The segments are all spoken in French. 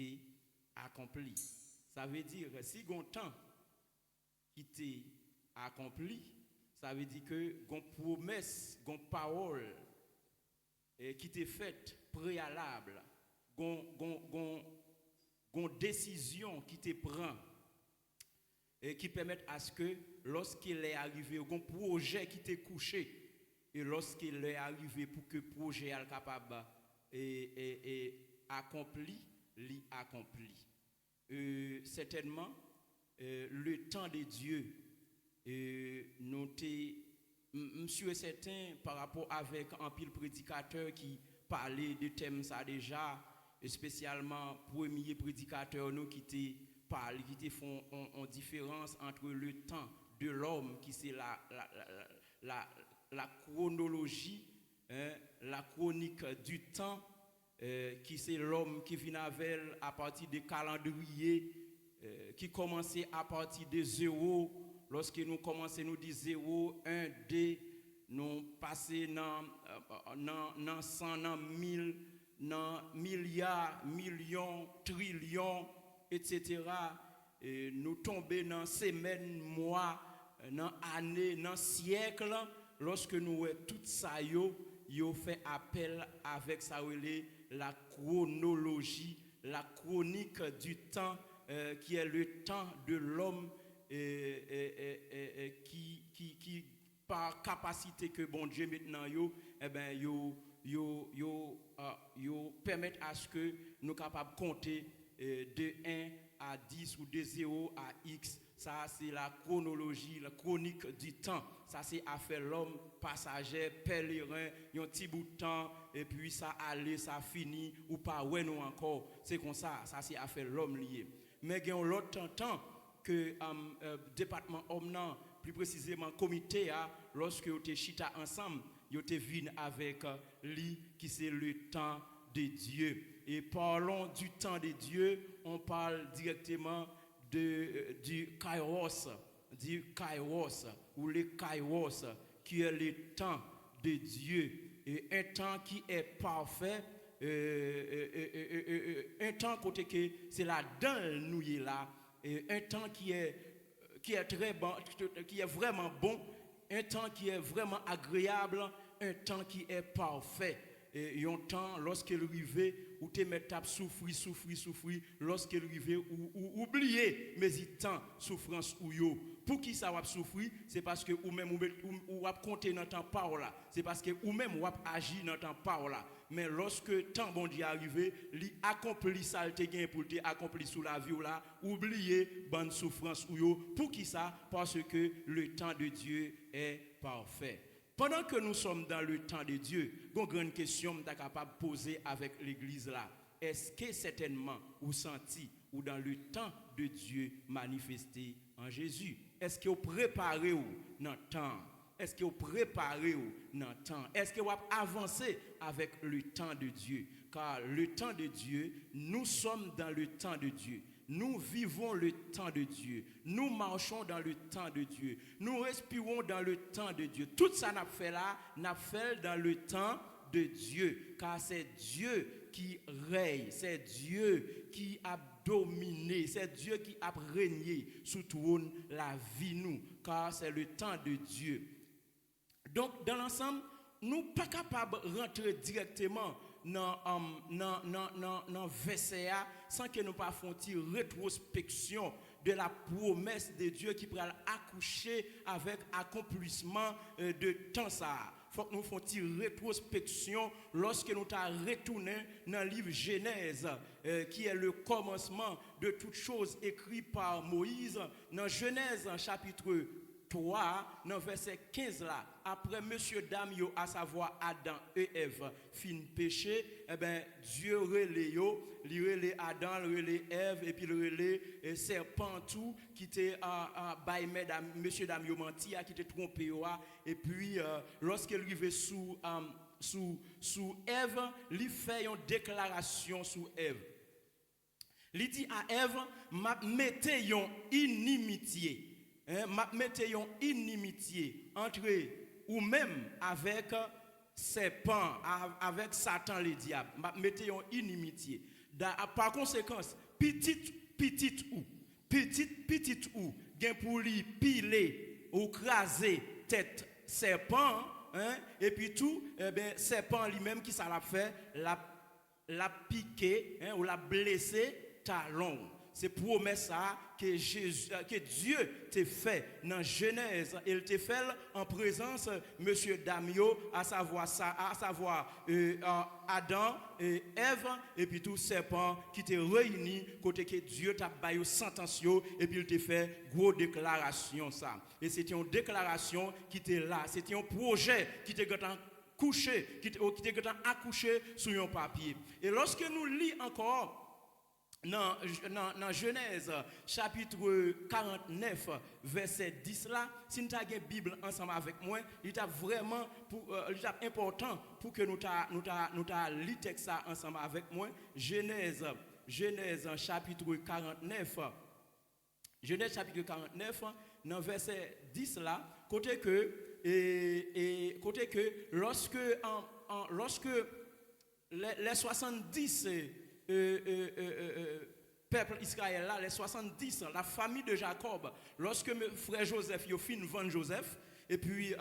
était accompli. Ça veut dire si gon temps qui était accompli, ça veut dire que gon promesse, gon parole qui était faite préalable, gon décision qui te prend et qui permettent à ce que lorsqu'il est arrivé, un projet qui t'est couché, et lorsqu'il est arrivé pour que le projet soit capable et accompli, l'accompli. Certainement, le temps de Dieu, monsieur est certain par rapport avec un pile prédicateur qui parlait de thème ça déjà, et spécialement premier prédicateur nous qui te font en différence entre le temps de l'homme qui c'est la chronologie, la chronique du temps, qui c'est l'homme qui vient avec à partir des calendriers, qui commençait à partir de 0, lorsque nous commençons nous dire 0, 1, 2, nous passons dans 100, dans 1000, dans milliards, millions, trillions, etc. Et nous tombons dans semaines, mois, dans années, dans siècles, lorsque nous voyons tout ça, yo fait appel avec ça, la chronologie, la chronique du temps, qui est le temps de l'homme, qui par capacité que bon Dieu maintenant permettent à ce que nous capables de compter de 1 à 10 ou de 0 à X. Ça, c'est la chronologie, la chronique du temps. Ça, c'est affaire l'homme, passager, pèlerin, un petit bout de temps, et puis ça allait, ça finit, ou pas, ouais, non encore. C'est comme ça, ça, c'est affaire l'homme lié. Mais il y a l'autre temps que département homme, plus précisément comité, lorsque vous êtes chita ensemble, vous êtes venu avec lui, qui c'est le temps de Dieu. Et parlons du temps de Dieu, on parle directement du kairos, ou le kairos, qui est le temps de Dieu, et un temps qui est parfait, un temps côté que c'est la dans nous là, et un temps qui est très bon, qui est vraiment bon, un temps qui est vraiment agréable, un temps qui est parfait. Et un temps, lorsqu'il arrive, où tu mets à souffrir, lorsqu'il arrive, ou oublier, mais il temps souffrance ou yo. Pour qui ça va souffrir? C'est parce que ou même ou compter dans ton parole là. C'est parce que ou même ou agir dans ton parole là. Mais lorsque temps bon Dieu arrivé, il accomplit ça te gain pour te accomplir sous la vie ou là, oublier bonne souffrance ou yo. Pour qui ça? Parce que le temps de Dieu est parfait. Pendant que nous sommes dans le temps de Dieu, une grande question que nous sommes capables de poser avec l'église là. Est-ce que certainement vous sentez ou dans le temps de Dieu manifesté en Jésus? Est-ce que vous préparez dans le temps? Est-ce que vous préparez dans le temps? Est-ce que vous avancez avec le temps de Dieu? Car le temps de Dieu, nous sommes dans le temps de Dieu. Nous vivons le temps de Dieu. Nous marchons dans le temps de Dieu. Nous respirons dans le temps de Dieu. Tout ça n'a fait là, n'a fait dans le temps de Dieu. Car c'est Dieu qui règne. C'est Dieu qui a dominé. C'est Dieu qui a régné sous toute la vie nous. Car c'est le temps de Dieu. Donc, dans l'ensemble, nous ne sommes pas capables de rentrer directement dans verset sans que nous pas fassions rétrospection de la promesse de Dieu qui pourra accoucher avec accomplissement de temps ça. Faut que nous fassions rétrospection lorsque nous t'avons retourné dans le livre Genèse qui est le commencement de toutes choses écrites par Moïse dans Genèse chapitre 3, dans verset 15 là, après monsieur dame yo, à savoir Adam et Ève fin péché, eh ben Dieu relé yo, li relé Adam, relé Ève et puis relé serpent tout qui était by mesdames monsieur dame yo menti qui était trompé yo, et puis lorsqu'il arrivait sous Ève, il fait une déclaration sous Ève. Il dit à Ève, m'a mettez une inimitié. Mettez une inimitié entre ou même avec serpent, avec Satan le diable. Mettez une inimitié. Par conséquent, petite ou, gen pour lui piler ou craser tête serpent, hein, et puis tout, eh ben, serpent lui-même qui ça l'a fait, l'a piqué, hein, ou l'a blessé talon. C'est promesse ça que Dieu t'a fait dans Genèse. Il t'a fait en présence monsieur Damio, à savoir Adam et Ève, et puis tout serpent qui t'a réuni côté que Dieu t'a baillé sentence et puis il t'a fait gros déclaration ça. Et c'était une déclaration qui était là, c'était un projet qui était couché, qui était accouché sur un papier. Et lorsque nous lisons encore dans Genèse chapitre 49 verset 10 là, si nous avons une Bible ensemble avec moi, il est vraiment important pour que nous lisons texte ça ensemble avec moi. Genèse chapitre 49 dans verset 10 là, côté que lorsque les 70 peuple Israël là, les 70, la famille de Jacob, lorsque frère Joseph, il fin vendre Joseph, et puis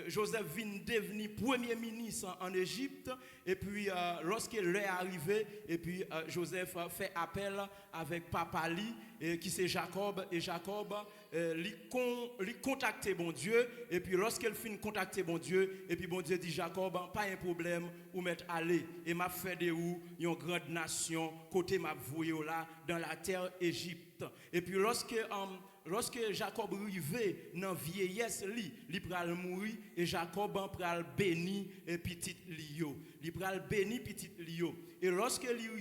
Joseph vient devenir premier ministre en Égypte, et puis lorsqu'il est arrivé, et puis Joseph fait appel avec papa li, qui c'est Jacob, et Jacob lui contacter bon Dieu, et puis lorsqu'il finit contacter bon Dieu, et puis bon Dieu dit Jacob, pas un problème, ou mettre aller, et m'a fait de ou une grande nation, côté m'a voué là, dans la terre Égypte. Et puis lorsque Jacob arrivé dans vieillesse il pral mourir et Jacob pral béni et petit lio. Il pral béni petit lio. Et lorsque il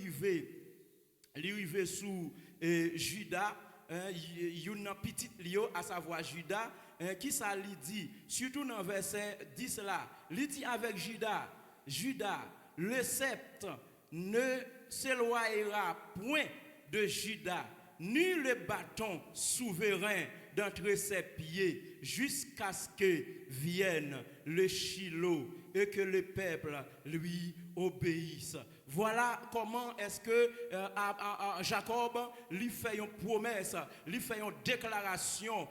arrivé sous Juda, une petite lio à savoir Juda, qui ça lui dit surtout dans verset 10 là, il dit avec Juda, le sceptre ne s'éloignera point de Juda, ni le bâton souverain d'entre ses pieds, jusqu'à ce que vienne le Shiloh et que le peuple lui obéisse. Voilà comment est-ce que Jacob lui fait une promesse, lui fait une déclaration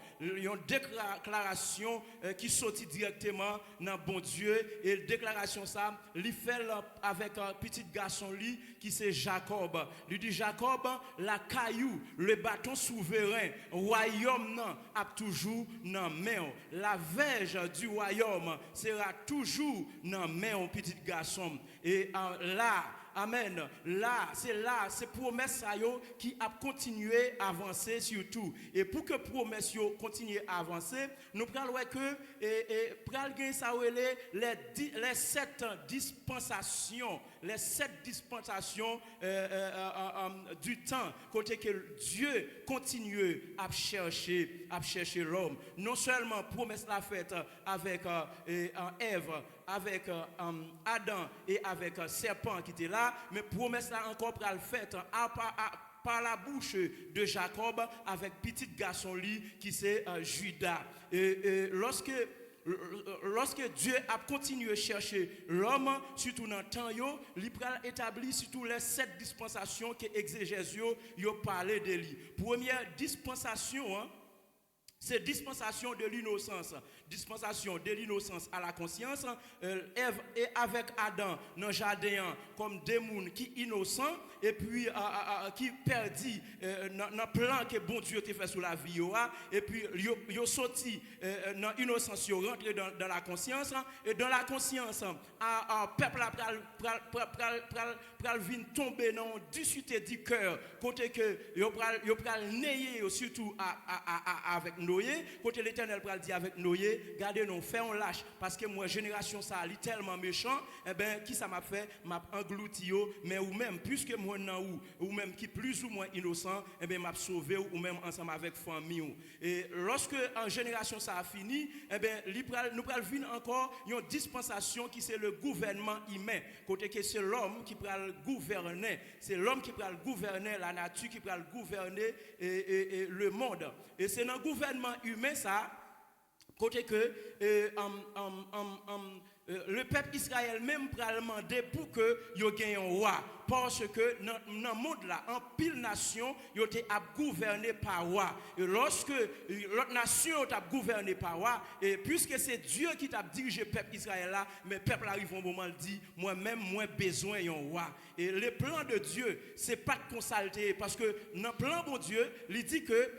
qui sortit directement dans bon Dieu. Et la déclaration ça, lui fait avec un petit garçon lui qui c'est Jacob. Lui dit Jacob, la caillou, le bâton souverain, royaume non, a toujours dans main. La verge du royaume sera toujours dans main petit garçon. Et là, amen. C'est promesse qui a continué à avancer surtout. Et pour que promesse continue à avancer, nous prenons que les 7 dispensations, du temps, côté que Dieu continue à chercher l'homme. Non seulement promesse la faite avec Ève, avec Adam et avec serpent qui était là, mais promesse là encore pour le fait par la bouche de Jacob avec petit garçon lui qui c'est Judas. Et lorsque Dieu a continué à chercher l'homme, surtout dans le temps, il a établi surtout les 7 dispensations que l'exégèse a parlé de lui. Première dispensation, c'est dispensation de l'innocence. Dispensation de l'innocence à la conscience. Ève et avec Adam dans le jardin comme des gens qui sont innocents et puis qui perdit dans le plan que bon Dieu a fait sur la vie. Et puis ils sont sortis dans l'innocence, ils sont rentrés dans la conscience. Et dans la conscience, le peuple pral venir tomber dans une difficulté du cœur. Côté que ils pral naître surtout avec Noé. Côté l'Éternel pral dire avec Noé, gardez nous fait on lâche parce que moi génération ça est tellement méchant, eh ben qui ça m'a fait m'a englouti mais ou même puisque moi nan ou même qui plus ou moins innocent, eh ben m'a sauvé ou même ensemble avec famille. Et lorsque en génération ça a fini, eh ben nous pral venir encore une dispensation qui c'est le gouvernement humain. Côté que c'est l'homme qui pral gouverner, c'est l'homme qui pral gouverner la nature, qui pral gouverner et le monde. Et c'est dans le gouvernement humain ça côté que le peuple Israël même pral demander pour que yo gagne un roi parce que dans le monde là, en pile nation, ils ont été gouvernés par roi. Et lorsque l'autre nation est gouvernée par roi, et puisque c'est Dieu qui t'a dirigé le peuple Israël là, mais le peuple arrive au moment où dit, moi-même, moi besoin d'un roi. Et le plan de Dieu, c'est pas de consulter, parce que dans le plan de Dieu, il dit que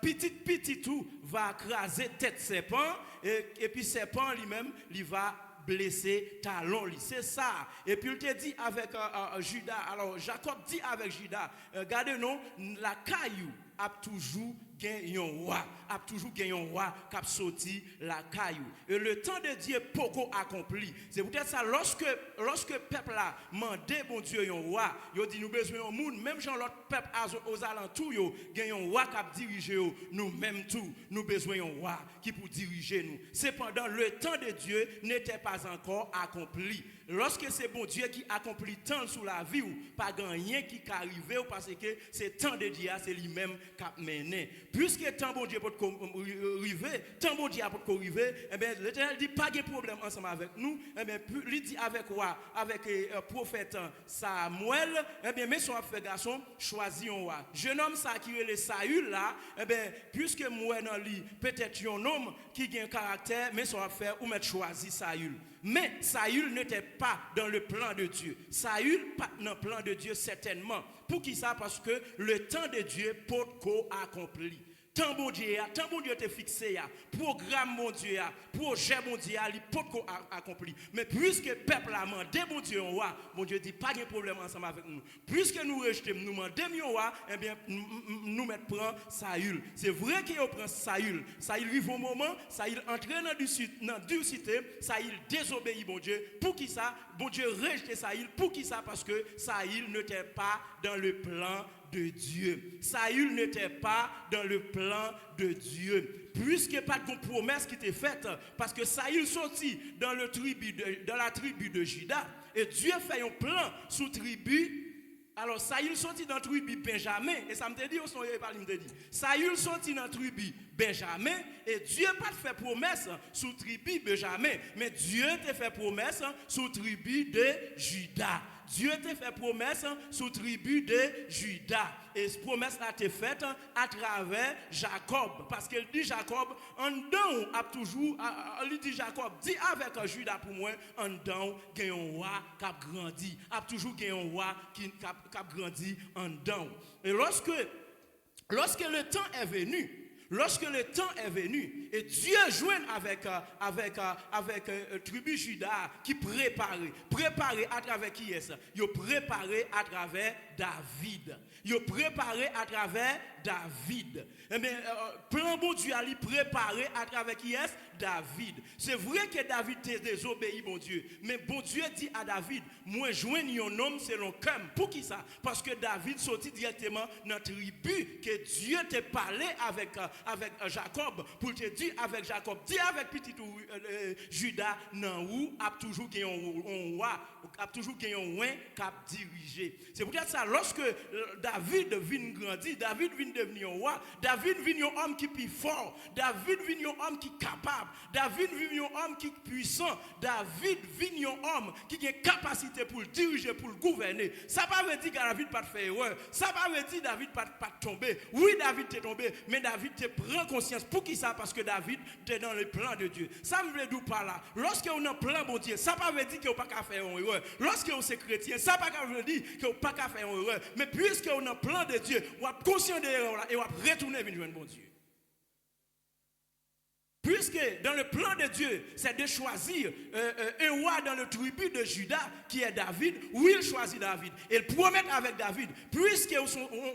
petit tout va écraser tête serpent, et puis serpent lui-même, il va blesser talon. C'est ça. Et puis il te dit avec Judas, alors Jacob dit avec Judas, regardez-nous, la caillou a toujours gagné un roi, a toujours gagné un roi qui a sorti la caillou. Et le temps de Dieu est beaucoup accompli. C'est peut-être ça, lorsque le peuple a demandé bon Dieu un roi, il a dit nous besoin d'un monde, même genre l'autre peuple aux alentours, il y a un roi qui a dirigé nous, même tout, nous besoin d'un roi qui pour diriger nous. Cependant, le temps de Dieu n'était pas encore accompli. Lorsque c'est bon Dieu qui accomplit tant sur la vie, ou pas rien qui arrive, parce que c'est temps de Dieu, c'est lui-même qui a mené. Puisque tant bon Dieu peut arriver, tant bon Dieu peut arriver, eh bien, l'Éternel dit pas de problème ensemble avec nous, eh bien, il dit avec roi, avec le prophète Samuel, eh bien, mais son frère garçon, choisit un roi. Jeune homme, ça qui est le Saül là, eh bien, puisque moi dans lui, peut-être un homme qui a un caractère, mais son frère, ou mettre choisi Saül. Mais Saül n'était pas dans le plan de Dieu. Saül pas dans le plan de Dieu certainement. Pour qui ça? Parce que le temps de Dieu peut accompli. Tant bon Dieu te fixé, programme mon Dieu, projet mon Dieu, il peut accompli. Mais puisque le peuple a demandé mon Dieu, mon Dieu dit pas de problème ensemble avec nous. Puisque nous rejetons, nous demandons roi, eh bien, nous mettons Saül. C'est vrai qu'il prend Saül. Saül arrive au moment, Saül entre dans durcité, Saül désobéit mon Dieu. Pour qui ça? Bon Dieu rejette Saül. Pour qui ça? Parce que Saül n'était pas dans le plan de Dieu. Saül n'était pas dans le plan de Dieu. Puisque pas de promesse qui était faite, parce que Saül sortit dans la tribu de Juda, et Dieu fait un plan sous tribu. Alors Saül sortit dans la tribu Benjamin, et ça me dit, Saül sortit dans la tribu Benjamin, et Dieu pas fait promesse sous tribu Benjamin, mais Dieu te fait promesse sous tribu de Juda. Dieu t'a fait promesse sous tribu de Juda. Et cette promesse-là t'a faite à travers Jacob. Parce qu'il dit Jacob, en dedans, a toujours, il dit Jacob, dit avec Juda pour moi, en dedans, il y a un roi qui a grandi. A toujours un roi qui a grandi en dedans. Et lorsque le temps est venu, et Dieu joint avec tribu Juda qui préparait à travers qui est ça? Il préparé à travers David. Eh bien, plan bon Dieu a préparé à travers qui est David. C'est vrai que David t'a désobéi, bon Dieu. Mais bon Dieu dit à David, moi joigne un homme selon cœur. Pour qui ça? Parce que David sortit directement dans la tribu que Dieu t'a parlé avec Jacob. Pour te dire avec Jacob, dis avec petit Judas, non, où a toujours gagné un roi, a toujours gagné un roi qui a dirigé. C'est peut-être ça, lorsque David vient grandir, David vient devenir un roi, David vient un homme qui est plus fort, David vient un homme qui est capable, David vient un homme qui est puissant, David vient un homme qui a une capacité pour le diriger, pour le gouverner. Ça ne veut dire que David n'a pas fait erreur, ça ne veut dire que David n'a pas tombé. Oui, David est tombé, mais David prend conscience. Pour qui ça? Parce que David est dans le plan de Dieu. Ça me veut dire par là. Lorsque on a un plan bon Dieu, ça ne veut dire qu'on n'a pas qu'à faire une erreur. Lorsque on est chrétien, ça ne veut dire qu'on n'a pas qu'à faire une erreur. Mais puisque on a un plan de Dieu, on est conscient de l'erreur et on va retourner vers le bon Dieu. Puisque dans le plan de Dieu, c'est de choisir un roi dans le tribu de Juda qui est David, où il choisit David. Et il promet avec David, puisque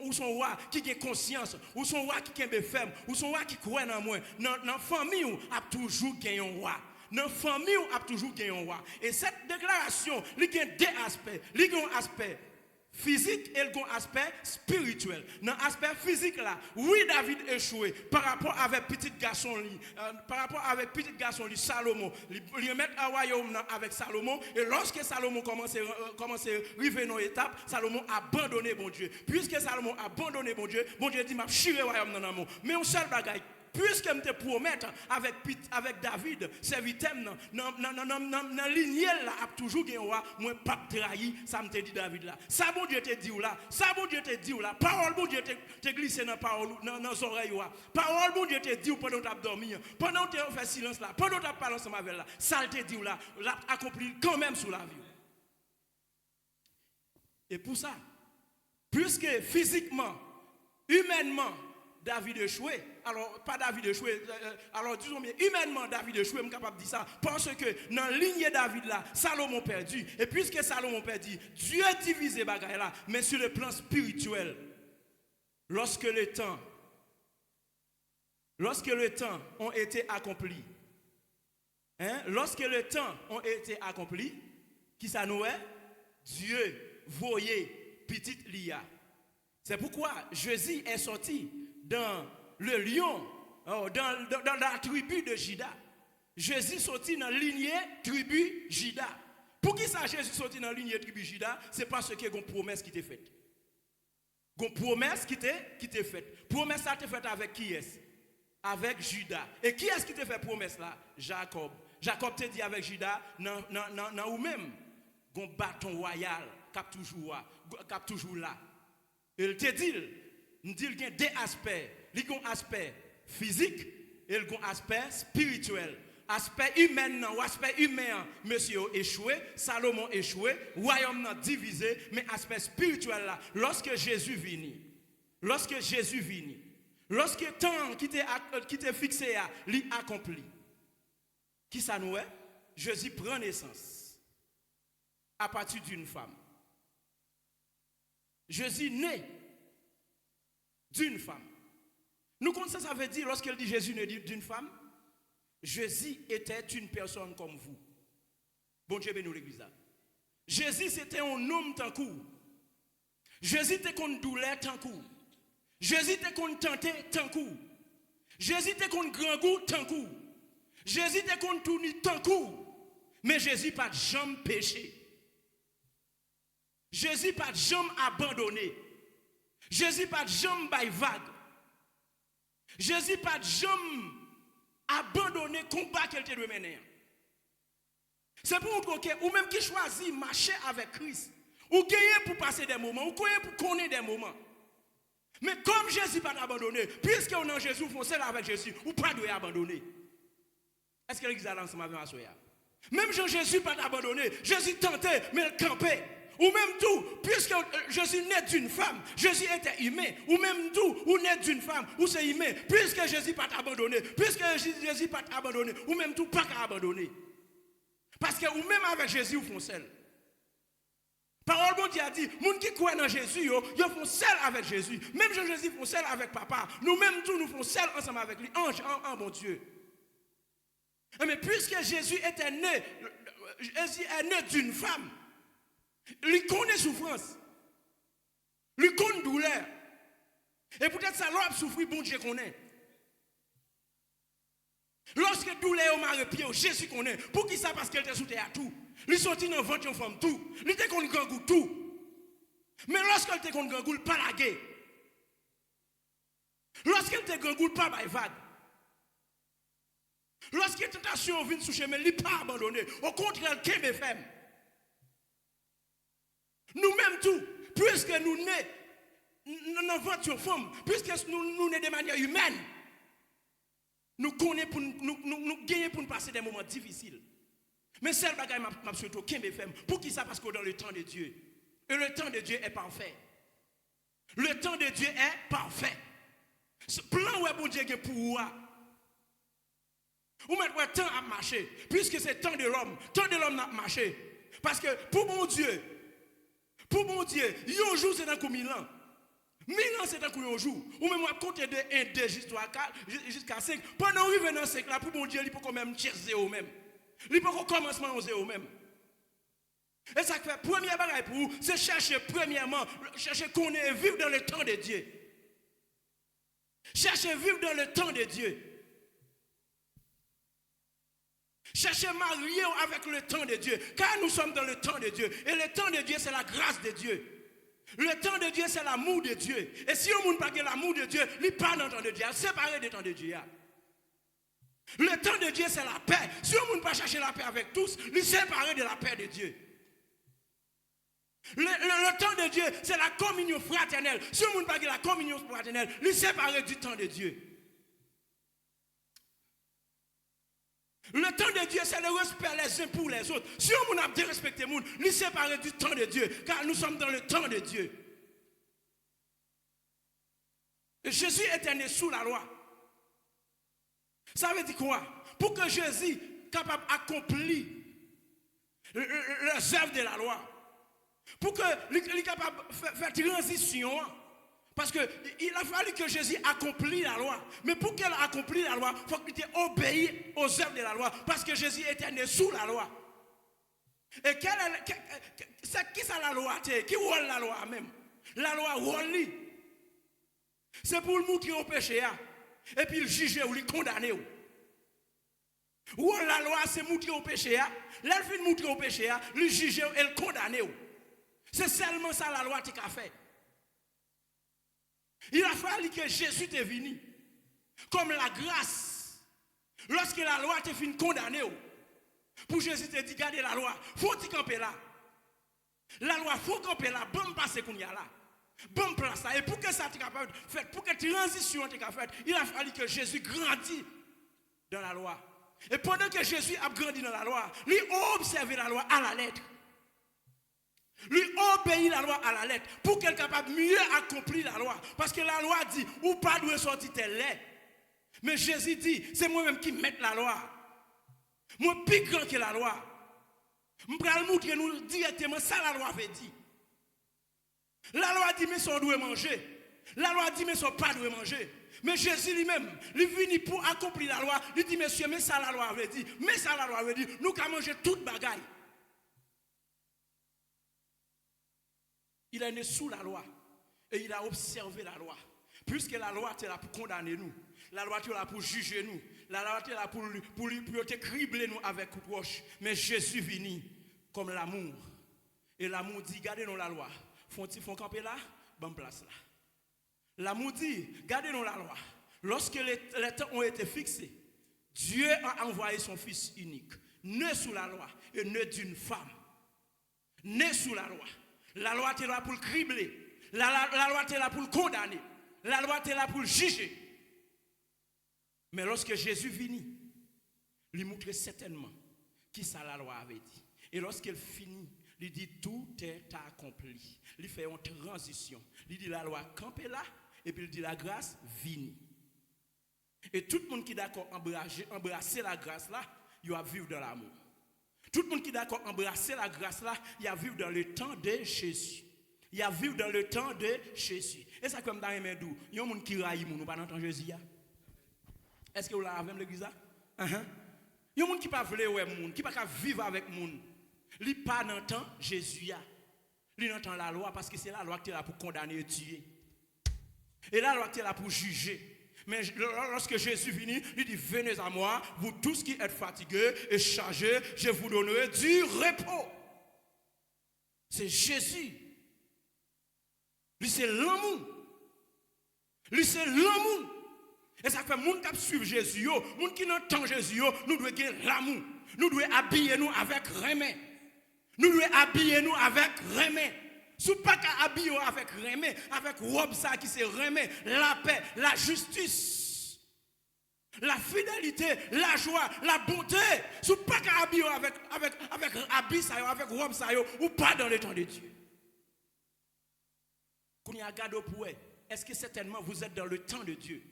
ou son roi qui a conscience, ou son roi qui est ferme, ou son roi qui croit en moi, dans la famille, on a toujours gagné un roi. Dans la famille, on a toujours gagné un roi. Et cette déclaration, il y a deux aspects. Il y a un aspect physique et un aspect spirituel. Dans l'aspect physique là, oui, David échoué par rapport avec petit garçon Salomon. Il met un royaume avec Salomon et lorsque Salomon commence à arriver dans l'étape, Salomon a abandonné bon Dieu. Puisque Salomon a abandonné bon Dieu dit m'a chiré royaume dans l'amour. Mais un seul bagaille puisque je te promets avec David, serviteur, dans la lignée là, toujours gagné, moi pas trahi, ça me dit David là. Ça bon Dieu te dit là, ça bon Dieu te dit là, parole bon Dieu te glissé dans parole dans oreilles là. Parole bon Dieu te dit pendant que tu as dormi, pendant que tu fait silence là, pendant que tu as parlé ensemble avec là, ça te dit là, l'a accompli quand même sous la vie. Et pour ça, puisque physiquement, humainement, David échoué, alors pas David échoué, alors disons bien humainement David échoué, je suis capable de dire ça, parce que dans la lignée David là, Salomon perdu, et puisque Salomon perdu, Dieu divisé bagaille là, mais sur le plan spirituel, lorsque les temps ont été accomplis, lorsque les temps ont été accomplis, qui ça nous est? Dieu voyait petite Lia. C'est pourquoi Jésus est sorti dans le lion, dans la tribu de Juda. Jésus sorti dans la lignée tribu Juda. Pour qui ça Jésus sorti dans la lignée tribu Juda? C'est parce qu'il y a une promesse qui t'est faite. Une promesse qui t'est faite. Promesse ça t'est faite avec qui est-ce? Avec Juda. Et qui est-ce qui t'a fait promesse là? Jacob. Jacob t'a dit avec Juda, non ou même, un bâton royal qui toujours là. Il te dit qu'il y a deux aspects. Il y a un aspect physique et il y a un aspect spirituel. Aspect humain, ou aspect humain, monsieur échoué, Salomon échoué, royaume divisé, mais aspect spirituel là, lorsque Jésus vini, lorsque le temps qui t'est fixé à l'accompli, qui ça nous est? Jésus prend naissance à partir d'une femme. Jésus naît d'une femme. Nous connaissons ça veut dire lorsqu'elle dit Jésus naît d'une femme, Jésus était une personne comme vous. Bon Dieu bénit l'église là. Jésus c'était un homme tant coup. Jésus était contre douleur tant coup. Jésus était contre tenté tant coup. Jésus était contre grand goût tant coup. Jésus était contre tout nu tant coup. Mais Jésus pas de jamais péché. Jésus pas de jamais abandonné. Jésus pas de jamais bail vague. Jésus pas de jamais abandonné combat qu'elle te doit mener. C'est pour vous que ou même qui choisit marcher avec Christ, ou gagner pour passer des moments, ou gagner pour connaître des moments. Mais comme Jésus pas abandonné, puisque on est en Jésus, on fait avec Jésus, ou pas doit abandonner. Est-ce que l'église a lancé ma vie à soya? Même Jésus pas abandonné, Jésus tentait, mais il campait. Ou même tout, puisque Jésus naît d'une femme, Jésus était humain. Ou même tout, ou naît d'une femme, ou c'est humain. Puisque Jésus pas abandonné, puisque Jésus pas abandonné, ou même tout pas abandonné. Parce que ou même avec Jésus, vous font seul. Parole bon Dieu a dit, les gens qui croient dans Jésus, ils font seul avec Jésus. Même Jésus font seul avec papa. Nous-mêmes tous, nous font seul ensemble avec lui. Ange, en bon Dieu. Mais puisque Jésus est né d'une femme, lui connaît souffrance, lui connaît douleur. Et peut-être ça l'a souffert, bon Dieu connaît. Lorsque douleur au mari pied, Jésus connaît. Pour qui ça? Parce qu'elle était sous terre à tout. Lui sorti dans le ventre de femme tout. Lui était contre grand goût tout. Mais lorsqu'elle était contre grand goût, pas la guerre. Lorsqu'elle était grand goût, pas la vague. Lorsque tentation vient sous chemin, il n'est pas abandonné. Au contraire, il est ferme. Nous-mêmes tout, puisque nous sommes dans votre femme, puisque nous sommes de manière humaine, nous connaissons pour nous gagnons pour nous passer des moments difficiles. Mais celle bagaille m'a surtout qu'est ferme. Pour qui ça? Parce que dans le temps de Dieu. Et le temps de Dieu est parfait. Le temps de Dieu est parfait. Ce plan où est bon Dieu pour vous. Ou maintenant temps à marcher, puisque c'est temps de l'homme n'a marché. Parce que pour mon Dieu, un jour c'est dans combien 1000 ans. 1000 ans c'est dans combien un jour. Ou même à compter de 1, 2, jusqu'à 5. Pendant qu'il vient dans 5 là, pour mon Dieu, il peut quand même chercher zéro même. Il peut commencement au zéro même. Et ça fait première bagaille pour vous, c'est chercher premièrement, chercher connaître, vivre dans le temps de Dieu. Chercher vivre dans le temps de Dieu. Cherchez marier avec le temps de Dieu. Car nous sommes dans le temps de Dieu. Et le temps de Dieu, c'est la grâce de Dieu. Le temps de Dieu, c'est l'amour de Dieu. Et si on n'a pas l'amour de Dieu, il n'est pas dans le temps de Dieu. Séparé du temps de Dieu. Le temps de Dieu, c'est la paix. Si on ne peut pas chercher la paix avec tous, lui séparer de la paix de Dieu. Le temps de Dieu, c'est la communion fraternelle. Si on ne peut pas la communion fraternelle, lui séparer du temps de Dieu. Le temps de Dieu, c'est le respect les uns pour les autres. Si on a dérespecté le monde, lui séparer du temps de Dieu, car nous sommes dans le temps de Dieu. Et Jésus était né sous la loi. Ça veut dire quoi? Pour que Jésus capable d'accomplir les œuvres de la loi, pour qu'il soit capable de faire transition, parce qu'il a fallu que Jésus accomplisse la loi. Mais pour qu'elle accomplisse la loi, il faut qu'il obéisse aux œuvres de la loi, parce que Jésus était né sous la loi. Et c'est qui ça la loi? Qui rôle la loi même? La loi rôle. C'est pour le montrer au péché, et puis le juger ou le condamner. Ou la loi, c'est montrer au péché, l'elfine montrer au péché, le juger et le condamner. C'est seulement ça la loi qui a fait. Il a fallu que Jésus te venu comme la grâce. Lorsque la loi te fin condamner, pour Jésus te dit garder la loi, faut t'y camper là. La loi faut camper là, bon passer qu'on y a là. Bon place là. Et pour que ça te capable faire, pour que transition te capable faire, il a fallu que Jésus grandisse dans la loi. Et pendant que Jésus a grandi dans la loi, lui observer la loi à la lettre. Lui obéit la loi à la lettre pour qu'elle soit capable de mieux accomplir la loi. Parce que la loi dit, ou pas doit sortir tel lait. Mais Jésus dit, c'est moi-même qui mets la loi. Moi, plus grand que la loi. Je vais montrer nous directement ça la loi veut dire. La loi dit, mais ça on doit manger. La loi dit, mais ça pas doit manger. Mais Jésus lui-même, il venu pour accomplir la loi. Il dit, monsieur, mais ça la loi veut dire. Mais ça la loi veut dire, nous qu'à manger toute bagaille. Il est né sous la loi et il a observé la loi. Puisque la loi était là pour condamner nous, la loi était là pour juger nous, la loi était là pour cribler nous avec coup de roche. Mais Jésus venu comme l'amour. Et l'amour dit, gardez-nous la loi. Font camper là, bonne place là. L'amour dit, gardez-nous la loi. Lorsque les temps ont été fixés, Dieu a envoyé son Fils unique, né sous la loi et né d'une femme. Né sous la loi. La loi est là pour le cribler. La loi est là pour le condamner. La loi est là pour le juger. Mais lorsque Jésus vient, il montre certainement qui ça la loi avait dit. Et lorsqu'il finit, il dit tout est accompli. Il fait une transition. Il dit la loi campée là, et puis il dit la grâce vient. Et tout le monde qui est d'accord embrasser la grâce là, il va vivre dans l'amour. Tout le monde qui est d'accord embrasser la grâce là, il a vivre dans le temps de Jésus. Il a vivre dans le temps de Jésus. Et ça comme dans les mains d'où? Il y a un monde qui raille nous pas dans le temps de Jésus. Est-ce que vous l'avez avec l'église? Il y a un monde qui pas veut ouais monde, qui pas vivre avec monde. Il pas dans le temps Jésus. Il entend la loi parce que c'est la loi qui est là pour condamner et tuer. Et la loi qui est là pour juger. Mais lorsque Jésus vient, il dit, venez à moi, vous tous qui êtes fatigués et chargés, je vous donnerai du repos. C'est Jésus. Lui, c'est l'amour. Lui, c'est l'amour. Et ça fait monde qui suivent Jésus, monde qui n'entend Jésus, nous devons gagner l'amour. Nous devons habiller nous avec remède. Nous devons habiller nous avec remède. Si vous pas habiller avec remède, avec robe ça qui c'est remède, la paix, la justice, la fidélité, la joie, la bonté. Si vous pas habiller avec habit ça, avec robe ça, ou pas dans le temps de Dieu. Quand il y a gado pour est-ce que certainement vous êtes dans le temps de Dieu?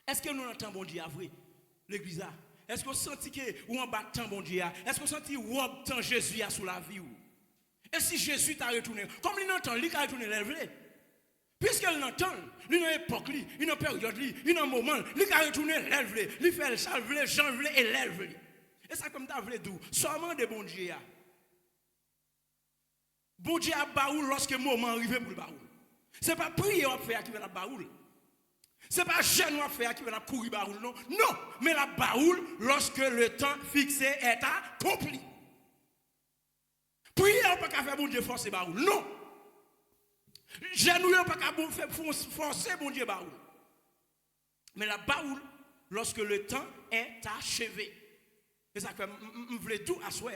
Est-ce que nous entendons bon Dieu à vrai? L'église a. Est-ce que vous sentez que vous en battant bon Dieu? Est-ce que vous sentez robe tant Jésus a sous la vie? Et si Jésus t'a retourné, comme il entend, il a retourné l'élève. Puisqu'il entend, il n'a époque, il n'a période, il n'a moment, il a retourné l'élève. Il fait le salve, j'enlève et l'élève. Et ça comme t'as voulu d'où? Seulement de bon Dieu. Bon Dieu a baoul lorsque le moment arrive pour le baoul. Ce n'est pas prier à faire qui va la baoul. Ce n'est pas jeune à faire qui va la courir baoul. Non, non, mais la baoul lorsque le temps fixé est accompli. Prier à pas faire bon Dieu forcer baoul. Non. Genouiller pas faire forcer bon Dieu baoul. Mais la baoul lorsque le temps est achevé. Et ça fait, je voulais tout asseoir.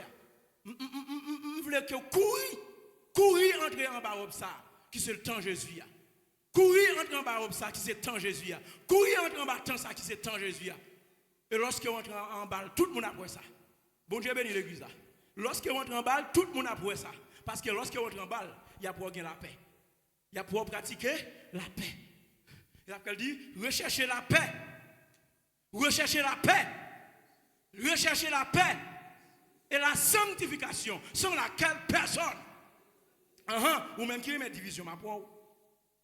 Je voulais que courir entrer en bas de ça, qui c'est le temps Jésus. Courir entrer en bas de ça, qui c'est le temps Jésus. Courir entrer en bas de ça, qui c'est le temps Jésus. Et lorsque on entre en balle, tout le monde apprend ça. Bon Dieu bénit l'église. Lorsque on entre en balle, tout le monde apprend ça. Parce que lorsque on entre en balle, il y a pour gagner la paix. Il y a pour pratiquer la paix. Et après, il dit, recherchez la paix. Recherchez la paix. Recherchez la paix. Et la sanctification, sans laquelle personne, ou même qui remet division, ma poire,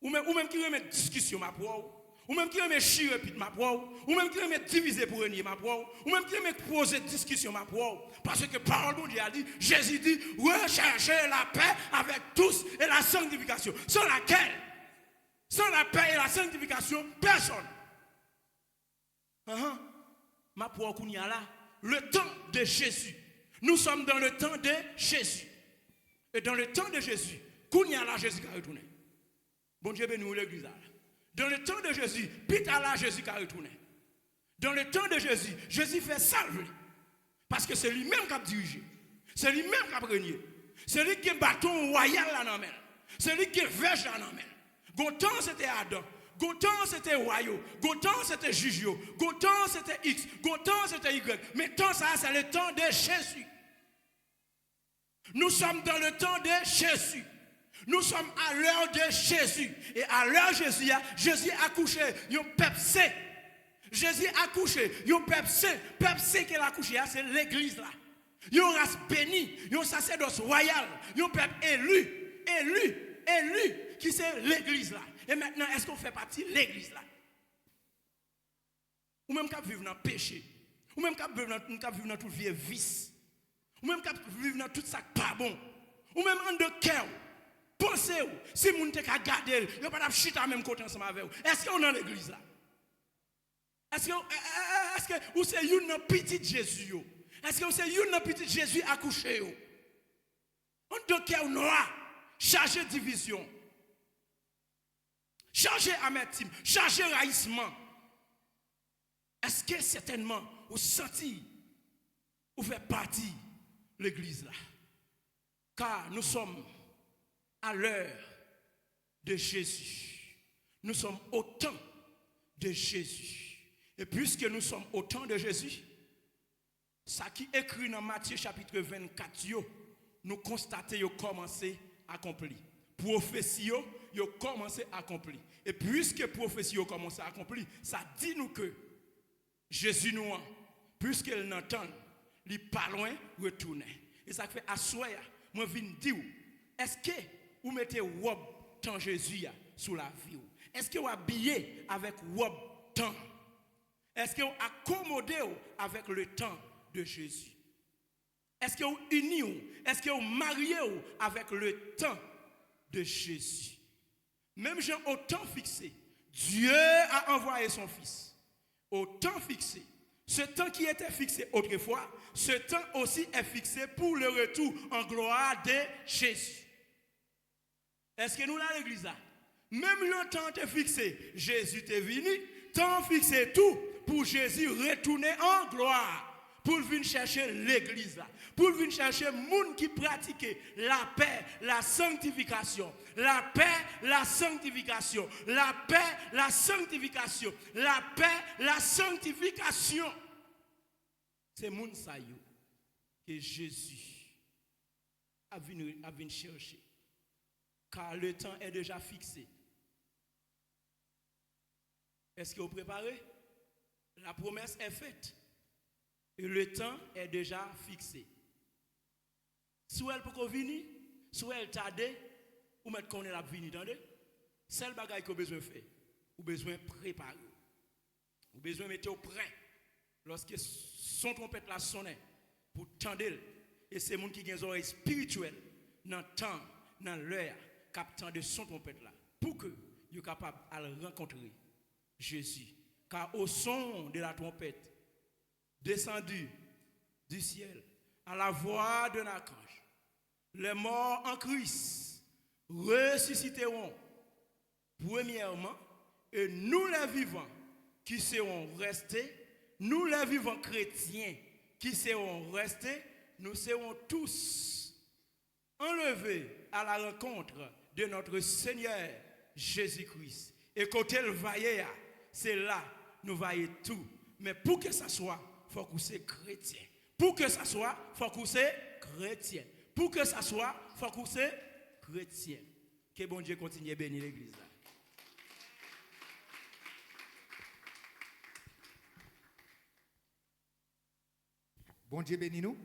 ou même qui remet discussion, ma poire, ou même qui remet chier, ma poire, ou même qui remet diviser pour renier, ma poire, ou même qui remet poser discussion, ma poire. Parce que parole de Dieu a dit, Jésus dit, recherchez la paix avec tous et la sanctification, sans laquelle, sans la paix et la sanctification, personne. Ma poire qu'on y a là, le temps de Jésus. Nous sommes dans le temps de Jésus. Et dans le temps de Jésus, qu'on y a là, Jésus qui a retourné. Bon Dieu bénit l'église là. Dans le temps de Jésus, Peter là, Jésus qui a retourné. Dans le temps de Jésus, Jésus fait salve. Parce que c'est lui-même qui a dirigé. C'est lui-même qui a régné. C'est lui qui a bâton royal là dans la main. C'est lui qui est verge là dans la main. Gotham c'était Adam. Gotham c'était Royaux. Gotham c'était Jugio. Gotham c'était X. Gotham c'était Y. Mais temps ça, c'est le temps de Jésus. Nous sommes dans le temps de Jésus. Nous sommes à l'heure de Jésus. Et à l'heure de Jésus, Jésus a couché un peuple saint. Jésus a couché un peuple saint. Peuple saint qu'il a couché, c'est l'église là. Une race bénie, un sacerdoce royal, un peuple élu, qui c'est l'église là. Et maintenant, est-ce qu'on fait partie de l'église là? Ou même qu'on vivre dans le péché. Ou même qu'on vivre dans tout vieux vice. Ou même qu'on vivre dans tout ça pas bon. Ou même en de cœur. Pensez-vous, si vous n'avez qu'à garder, vous n'avez pas chita même côté ensemble avec vous. Est-ce qu'on est dans l'église là? Est-ce que vous c'est une petite Jésus? Est-ce que vous c'est une petite Jésus accouché? En de cœur noir, chargé de division. Chargé amertume, chargé raïsement. Est-ce que certainement vous sentez, vous faites partie de l'église là? Car nous sommes à l'heure de Jésus. Nous sommes au temps de Jésus. Et puisque nous sommes au temps de Jésus, ça qui est écrit dans Matthieu chapitre 24, nous constatons qu'il a commencé à accomplir. Prophétie, il a commencé à accomplir. Et puisque prophétie a commencé à accomplir, ça dit nous que Jésus nous, puisqu'il n'entend, il n'est pas loin retourner. Et ça fait asseoir, moi je viens dire, est-ce que vous mettez robe temps Jésus sous la vie? Est-ce que vous habillez avec robe temps? Est-ce que vous accommodez avec le temps de Jésus? Est-ce que vous unis? Est-ce que vous mariez avec le temps de Jésus? Même Jean, au temps fixé, Dieu a envoyé son Fils. Au temps fixé. Ce temps qui était fixé autrefois, ce temps aussi est fixé pour le retour en gloire de Jésus. Est-ce que nous, là, l'église, là, même le temps est fixé, Jésus est venu, temps fixé tout pour Jésus retourner en gloire. Pour venir chercher l'église là. Pour venir chercher les gens qui pratiquent la paix, la sanctification. La paix, la sanctification. La paix, la sanctification. La paix, la sanctification. C'est moun sa yo que Jésus a venu chercher. Car le temps est déjà fixé. Est-ce que vous préparez? La promesse est faite. Et le temps est déjà fixé. Si elle peut venir, si elle tarde, ou mettre qu'on est la venir, attendez? C'est le bagage qu'on a besoin de faire. Ou besoin de préparer. Ou besoin de mettre au prêt. Lorsque son trompette la sonne, pour tendre. Et c'est les gens qui ont des oreilles spirituelles, dans le temps, dans l'heure, captant de son trompette là. Pour que soient capables de rencontrer Jésus. Car au son de la trompette, descendu du ciel, à la voix d'un archange, les morts en Christ ressusciteront premièrement, et nous les vivants qui seront restés, nous les vivants chrétiens qui seront restés, nous serons tous enlevés à la rencontre de notre Seigneur Jésus-Christ. Et côté le vaillé, c'est là nous voyons tout. Mais pour que ça soit, il faut que c'est chrétien. Pour que ça soit, il faut que c'est chrétien. Pour que ça soit, il faut que c'est chrétien. Que bon Dieu continue à bénir l'église. Bon Dieu bénis nous.